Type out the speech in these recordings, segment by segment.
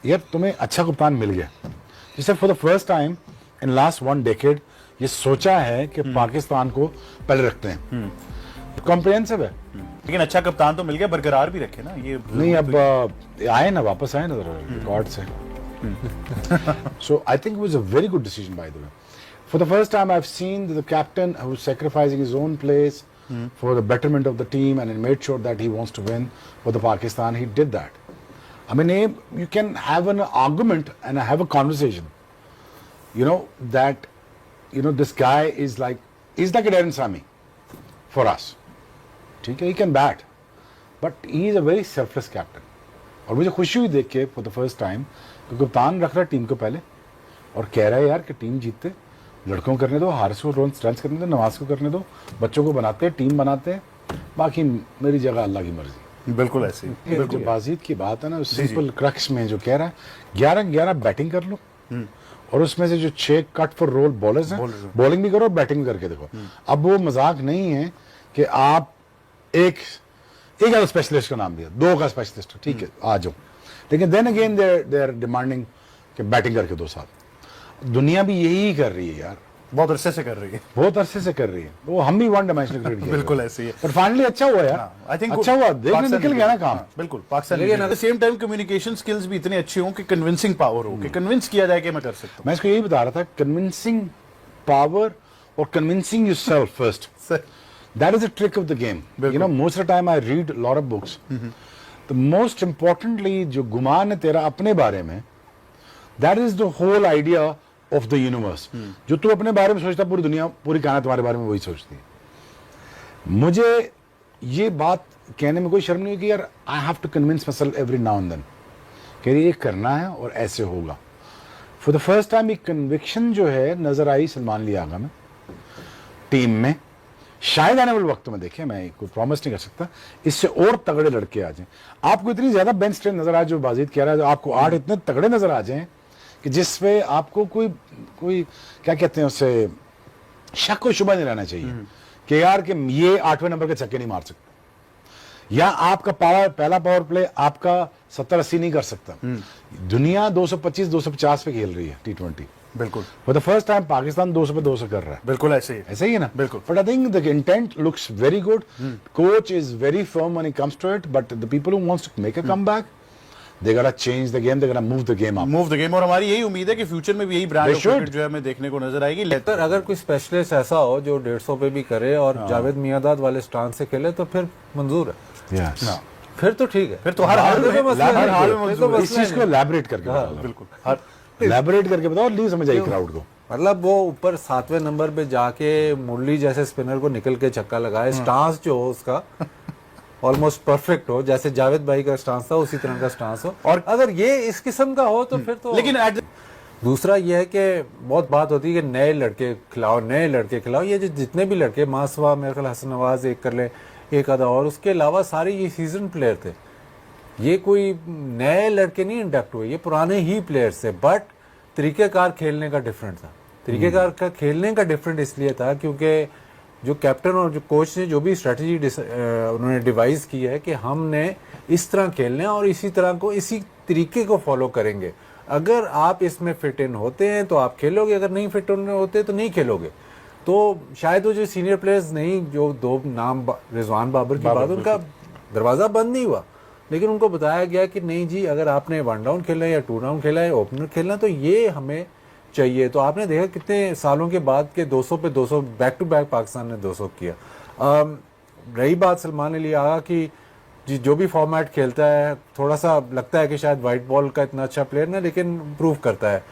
यार तुम्हें अच्छा कप्तान मिल गया, जिसे for the first time in last 1 decade ये सोचा है कि पाकिस्तान को पहले रखते हैं, कॉम्प्रिहेंसिव है। लेकिन अच्छा कप्तान तो मिल गया, बरकरार भी रखे ना ये नहीं, अब आए ना, वापस आए ना रिकॉर्ड से। So I think it was a very good decision by the way. For the first time I have seen the captain who is sacrificing his own place for the betterment of the team, and he made sure that he wants to win for the Pakistan. He did that. I mean, you can have an argument and have a conversation, you know, that, you know, this guy is like, he's like a Darren Sammy for us. ठीक है, he can bat, but he is a very selfless captain. और मुझे खुशी हुई देख के for the first time कि कप्तान रख रहा है टीम को पहले और कह रहा है यार कि टीम जीतते, लड़कों को करने दो, हारिस को रन करने दो, नवाज को करने दो, बच्चों को बनाते हैं, टीम बनाते हैं, बाकी मेरी जगह अल्लाह की मर्जी। बिल्कुल ऐसे ही। जो बाजीत की बात है ना, सिंपल क्रक्स में जो कह रहा है 11-11 बैटिंग कर लो और उसमें से जो 6 कट फॉर रोल बॉलर्स हैं, बॉलिंग भी करो और बैटिंग करके देखो। अब वो मजाक नहीं है कि आप एक आधा स्पेशलिस्ट का नाम दिया, 2 का स्पेशलिस्ट, ठीक है आ जाओ, लेकिन then again they are demanding कि बैटिंग करके दो साथ। दुनिया भी यही कर रही है यार, बहुत अरसे से कर रही है, बहुत अरसे से कर रही है। वो हम भी 1 डायमेंशनल क्रिकेट बिल्कुल ऐसे ही है। पर फाइनली अच्छा हुआ यार, आई थिंक अच्छा हुआ, देखने निकल गया ना काम। बिल्कुल पाकिस्तान, लेकिन at the same time communication skills भी इतने अच्छे हों कि कन्विंसिंग पावर हो, कि कन्विंस किया जाए कि मैं कर सकता हूं। मैं इसको यही बता रहा था, कन्विंसिंग पावर और convincing yourself first, that is the trick of the game. You know, most of the time I read lot of books, the most importantly जो गुमान है तेरा अपने बारे में, that is the whole idea of the universe. जो तू अपने बारे में सोचता, पूरी दुनिया, पूरी कायनात तुम्हारे बारे में वही सोचती है। मुझे ये बात कहने में कोई शर्म नहीं है कि यार I have to convince myself every now and then कि ये करना है और ऐसे होगा। फॉर द फर्स्ट टाइम एक कन्विक्शन जो है नजर आई सलमान अली आगा में, टीम में। शायद आने वाले वक्त में देखें, मैं कोई प्रॉमिस नहीं कर सकता, इससे और तगड़े लड़के आ जाएं। आपको इतनी ज्यादा बेंच स्ट्रेंथ नजर आए, जो बाजीत कह रहा है, आपको 8 इतने तगड़े नजर आ जाएं कि जिसपे आपको कोई क्या कहते हैं उससे शक और शुबा नहीं रहना चाहिए कि यार कि ये 8वें नंबर के छक्के नहीं मार सकता, या आपका पहला पावर प्ले आपका 70-80 नहीं कर सकता। दुनिया 225-250 पे खेल रही है T20। बिल्कुल, for the first time Pakistan 200 पे 200 कर रहा है। बिल्कुल ऐसे ही है ना, बिल्कुल। But I think the intent looks very good, coach is very firm when it comes to it, but the people who wants to make a comeback, they gotta change the game, they gotta move the game up। और हमारी यही उम्मीद है कि future में भी यही brand of cricket जो है हमें देखने को नजर आएगी। लेकिन अगर कोई स्पेशलिस्ट ऐसा हो जो 150 पे भी करे और जावेद मियांदाद वाले स्टांस से खेले तो फिर मंजूर है। Yes। फिर तो ठीक है, फिर तो हर हाल में इस चीज को एलैबोरेट करके बताओ, बिल्कुल एलैबोरेट करके बताओ, नहीं समझ आई क्राउड को। मतलब वो ऊपर 7वें नंबर पे जाके मुरली जैसे स्पिनर को निकल के छक्का लगाए, स्टांस जो हो उसका ऑलमोस्ट परफेक्ट हो, जैसे जावेद भाई का स्टांस था उसी तरह का स्टांस हो, और अगर ये इस किस्म का हो तो फिर तो। लेकिन दूसरा ये है कि बहुत बात होती है कि नए लड़के खिलाओ, ये जो जितने भी लड़के, मासवा, मेरे ख्याल हसन नवाज एक कर ले, एक आधा और, उसके अलावा सारे ये सीजन प्लेयर थे, ये कोई नए लड़के नहीं इंडक्ट हुए, ये पुराने ही प्लेयर्स थे, बट तरीक़ेकार खेलने का डिफरेंट था। तरीक़ेकार का खेलने का डिफरेंट इसलिए था क्योंकि जो कैप्टन और जो कोच ने जो भी स्ट्रेटजी उन्होंने डिवाइस की है कि हमने इस तरह खेलना है और इसी तरह को, इसी तरीके को फॉलो करेंगे। अगर आप इसमें फिट इन होते हैं तो आप खेलोगे, अगर नहीं फिट इन होते तो नहीं खेलोगे। तो शायद वो जो सीनियर प्लेयर्स नहीं, जो 2 नाम रिजवान बाबर की बात, उनका दरवाज़ा बंद नहीं हुआ, लेकिन उनको बताया गया कि नहीं जी, अगर आपने 1 डाउन खेला है या 2 डाउन खेला है, ओपनर खेलना, तो ये हमें चाहिए। तो आपने देखा कितने सालों के बाद के 200 पे 200 बैक टू बैक पाकिस्तान ने 200 किया। रही बात सलमान अली आगा की, जो भी फॉर्मेट खेलता है, थोड़ा सा लगता है कि शायद वाइट बॉल का इतना अच्छा प्लेयर ना, लेकिन प्रूव करता है।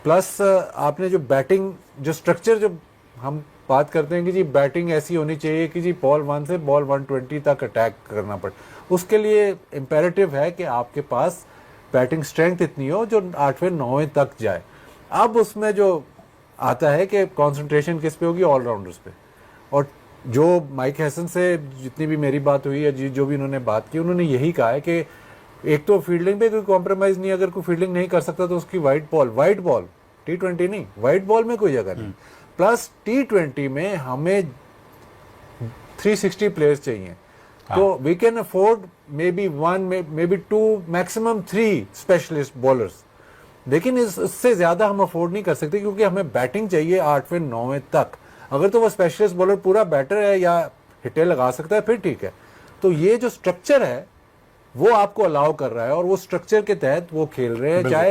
प्लस आपने जो बैटिंग, जो स्ट्रक्चर, जो हम बात करते हैं कि जी बैटिंग ऐसी होनी चाहिए कि जी बॉल 1 से बॉल 120 तक अटैक करना पड़े, उसके लिए इम्पेरेटिव है कि आपके पास बैटिंग स्ट्रेंथ इतनी हो जो 8वें 9वें तक जाए। अब उसमें जो आता है कि कंसंट्रेशन किस पे होगी, ऑलराउंडर्स पे। और जो माइक हैसन से जितनी भी मेरी बात हुई है, जो भी उन्होंने बात की, उन्होंने यही कहा है कि एक तो फील्डिंग पे कोई कॉम्प्रोमाइज़ नहीं, अगर कोई फील्डिंग नहीं कर सकता तो उसकी वाइट बॉल T20 नहीं, वाइट बॉल में कोई जगह नहीं। प्लस T20 में हमें 360 प्लेयर्स चाहिए, तो we can afford maybe 1 maybe 2 maximum 3 specialist bowlers, लेकिन इससे ज्यादा हम अफोर्ड नहीं कर सकते क्योंकि हमें बैटिंग चाहिए 8वें 9वें तक। अगर तो वो स्पेशलिस्ट बॉलर पूरा बैटर है या हिटे लगा सकता है फिर ठीक है। तो ये जो स्ट्रक्चर है वो आपको अलाउ कर रहा है और वो स्ट्रक्चर के तहत वो खेल रहे हैं, चाहे